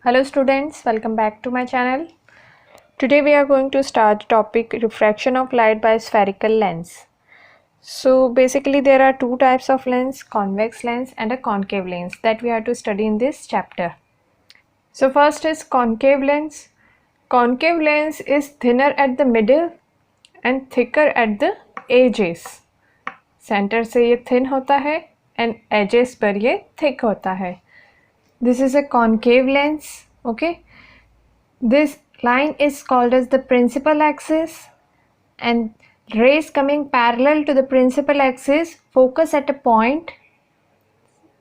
Hello students, welcome back to my channel. Today we are going to start the topic refraction of light by spherical lens. So basically there are two types of lens, convex lens and a concave lens that we have to study in this chapter. So first is concave lens. Concave lens is thinner at the middle and thicker at the edges. Center से ये thin होता है and edges पर ये thick होता है. This is a concave lens, okay. This line is called as the principal axis, and rays coming parallel to the principal axis focus at a point,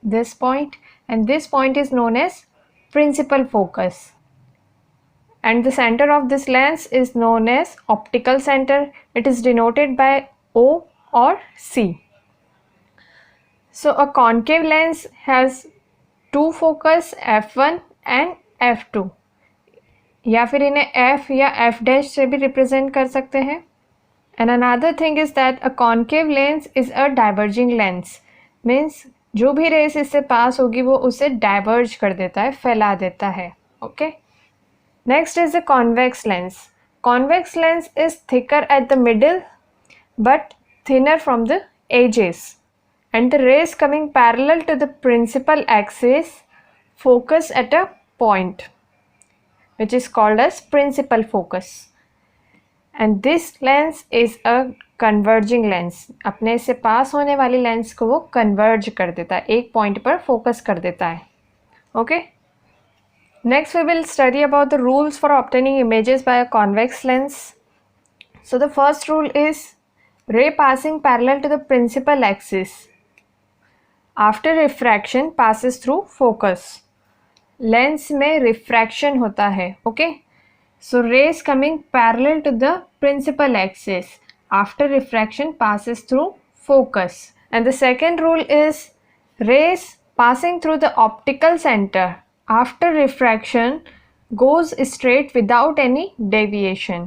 this point, and this point is known as principal focus. And the center of this lens is known as optical center. It is denoted by O or C. So a concave lens has two focus f1 and f2, या फिर इन्हें f या f dash से भी represent कर सकते हैं. And another thing is that a concave lens is a diverging lens. Means जो भी रेस इससे पास होगी वो उसे डाइवर्ज कर देता है, फैला देता है. Okay. Next is the convex lens. Convex lens is thicker at the middle but thinner from the edges, and the rays coming parallel to the principal axis focus at a point which is called as principal focus. And this lens is a converging lens. अपने से पास होने वाली lens को वो converge कर देता है, एक पॉइंट पर फोकस कर देता है. Okay. Next we will study about the rules for obtaining images by a convex lens. So the first rule is ray passing parallel to the principal axis after refraction passes through focus. Lens में refraction होता है. Okay. So rays coming parallel to the principal axis after refraction passes through focus. And the second rule is rays passing through the optical center after refraction goes straight without any deviation.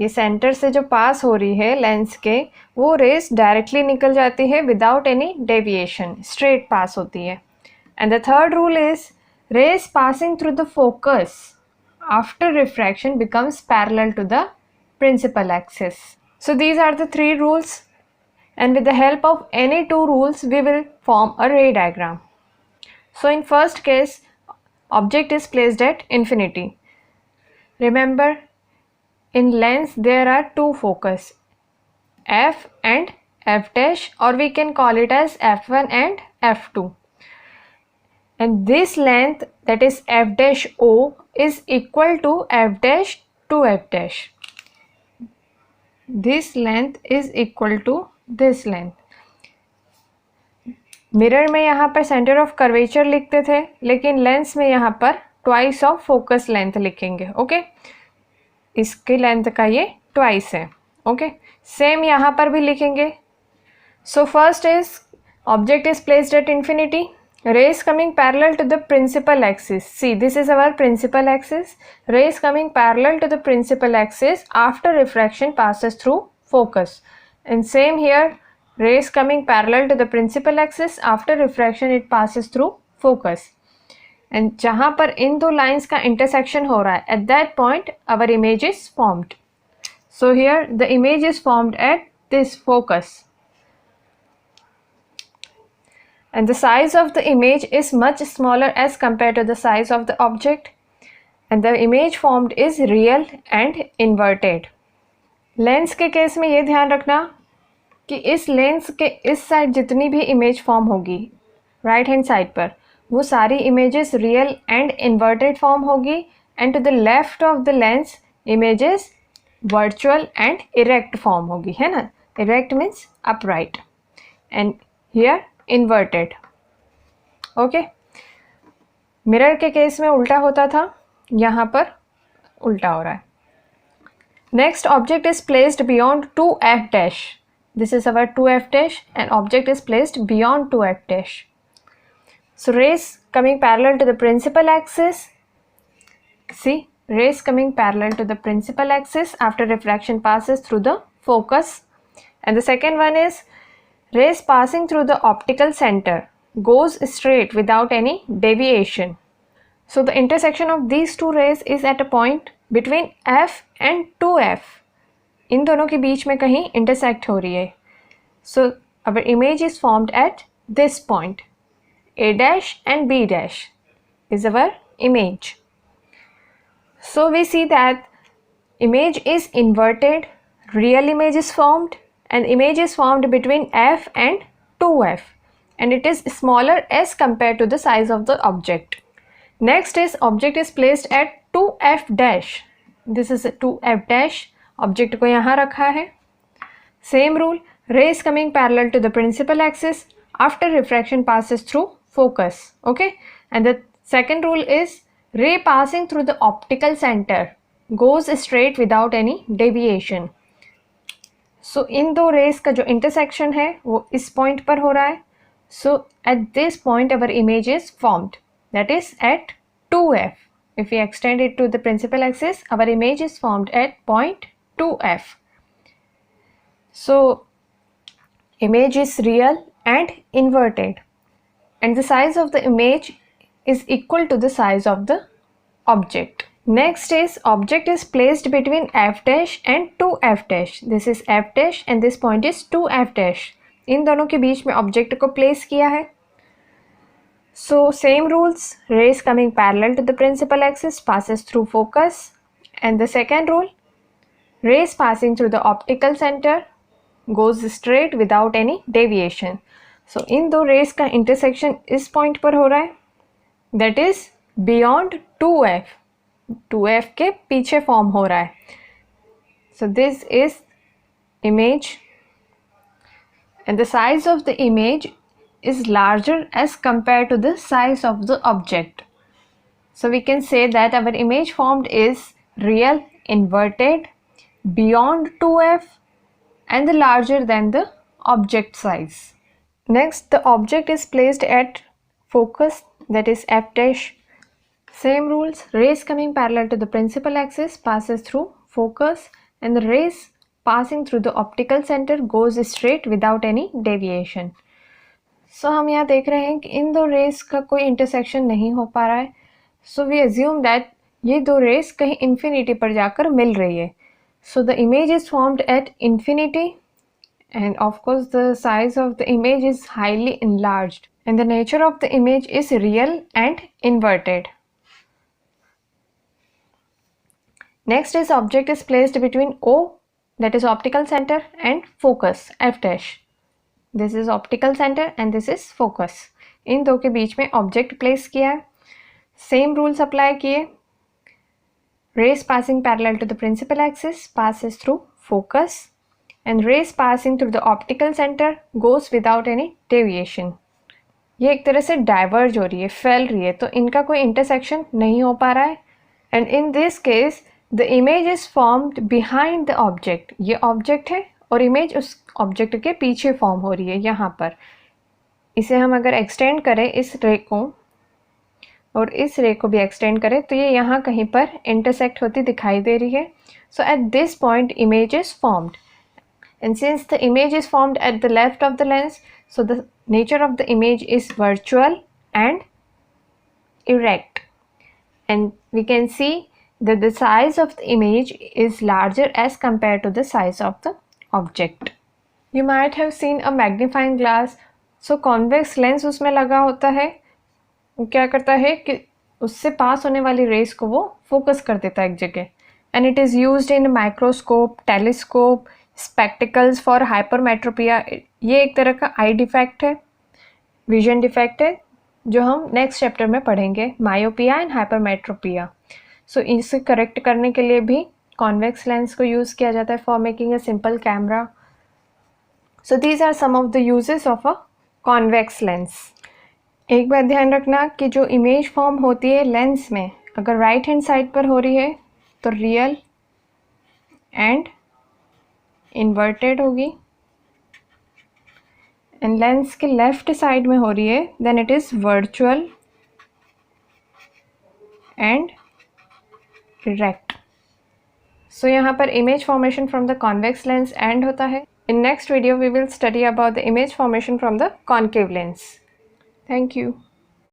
ये centre से जो पास हो रही है lens के, वो race directly निकल जाती है without any deviation, straight pass होती है. And the third rule is rays passing through the focus after refraction becomes parallel to the principal axis. So these are the three rules, and with the help of any two rules we will form a ray diagram. So in first case, object is placed at infinity. Remember, in lens there are two focus, f and f dash, or we can call it as f1 and f2. And this length, that is f dash o, is equal to f dash to f dash. This length is equal to this length. Mirror में यहाँ पर centre of curvature लिखते थे, लेकिन lens में यहाँ पर twice of focus length लिखेंगे. ओके. इसके लेंथ का ये ट्वाइस है. ओके. सेम यहाँ पर भी लिखेंगे. So first is object is placed at infinity, rays coming parallel to the principal axis. See, this is our principal axis. Rays coming parallel to the principal axis after refraction passes through focus. And same here, rays coming parallel to the principal axis after refraction it passes through focus. And जहाँ पर इन दो lines का intersection हो रहा है, at that point our image is formed. So here the image is formed at this focus. And the size of the image is much smaller as compared to the size of the object, and the image formed is real and inverted. Lens के case में ये ध्यान रखना कि इस lens के इस side जितनी भी इमेज फॉर्म होगी राइट हैंड साइड पर, वो सारी images real and inverted form होगी, and to the left of the lens images virtual and erect form होगी, है ना. Erect means upright and here inverted. Okay. Mirror के केस में उल्टा होता था, यहाँ पर उल्टा हो रहा है. Next, object is placed beyond 2f dash. This is our 2f dash and object is placed beyond 2f dash. So rays coming parallel to the principal axis. See, rays coming parallel to the principal axis after refraction passes through the focus. And the second one is rays passing through the optical center goes straight without any deviation. So the intersection of these two rays is at a point between F and 2F. इन दोनों के बीच में कहीं intersect हो रही है. So our image is formed at this point. A dash and B dash is our image. So we see that image is inverted, real image is formed, and image is formed between F and 2F, and it is smaller as compared to the size of the object. Next is object is placed at 2F dash. This is 2F dash. Object को यहाँ रखा है. Same rule. Rays coming parallel to the principal axis after refraction passes through focus. Okay. And the second rule is ray passing through the optical center goes straight without any deviation. So इन दो rays का जो intersection है वो इस point पर हो रहा है. So at this point our image is formed. That is at 2F. If we extend it to the principal axis, our image is formed at point 2F. So image is real and inverted, and the size of the image is equal to the size of the object. Next is object is placed between F dash and 2F dash. This is F dash and this point is 2F dash. इन दोनों के बीच में object को place किया है. So same rules, rays coming parallel to the principal axis passes through focus, and the second rule, rays passing through the optical center goes straight without any deviation. So इन दो rays का intersection इस point पर हो रहा है, that is beyond 2F. 2F के पीछे form हो रहा है. So this is image, and the size of the image is larger as compared to the size of the object. So we can say that our image formed is real, inverted, beyond 2F, and larger than the object size. Next, the object is placed at focus, that is F dash. Same rules, rays coming parallel to the principal axis passes through focus, and the rays passing through the optical center goes straight without any deviation. So हम यहाँ देख रहे हैं कि इन दो race का कोई intersection नहीं हो पा रहा है. सो वी एज्यूम दैट ये दो रेस कहीं इन्फिनिटी पर जाकर मिल रही है. So the image is formed at infinity, end of course the size of the image is highly enlarged, and the nature of the image is real and inverted. Next is object is placed between O, that is optical center, and focus F dash. This is optical center and this is focus. इन दो के बीच में object place किया है. Same rules apply किए. Rays passing parallel to the principal axis passes through focus, and rays passing through the optical center goes without any deviation. ये एक तरह से diverge हो रही है, फैल रही है, तो इनका कोई intersection नहीं हो पा रहा है. And in this case, the image is formed behind the object. ये object है और इमेज उस ऑब्जेक्ट के पीछे फॉर्म हो रही है यहाँ पर. इसे हम अगर एक्सटेंड करें इस रे को और इस रे को भी एक्सटेंड करें तो ये यहाँ कहीं पर इंटरसेक्ट होती दिखाई दे रही है. So at this point image is formed, and since the image is formed at the left of the lens, so the nature of the image is virtual and erect, and we can see that the size of the image is larger as compared to the size of the object. You might have seen a magnifying glass. So convex lens उसमें लगा होता है. वो क्या करता है कि उससे पास होने वाली रेस को वो फोकस कर देता है एक जगह. And it is used in microscope, telescope, spectacles for hypermetropia. ये एक तरह का आई डिफेक्ट है, विजन डिफेक्ट है, जो हम नेक्स्ट चैप्टर में पढ़ेंगे, मायोपिया एंड हाइपरमेट्रोपिया. सो इसे करेक्ट करने के लिए भी कॉन्वेक्स लेंस को यूज़ किया जाता है for making a simple camera. So these are some of the uses of a convex lens. एक बात ध्यान रखना कि जो इमेज फॉर्म होती है लेंस में, अगर राइट हैंड साइड पर हो रही है तो रियल एंड इन्वर्टेड होगी, एंड लेंस के लेफ्ट साइड में हो रही है then it is virtual and erect. So यहाँ पर image formation from the convex lens and होता है. In next video we will study about the image formation from the concave lens. Thank you.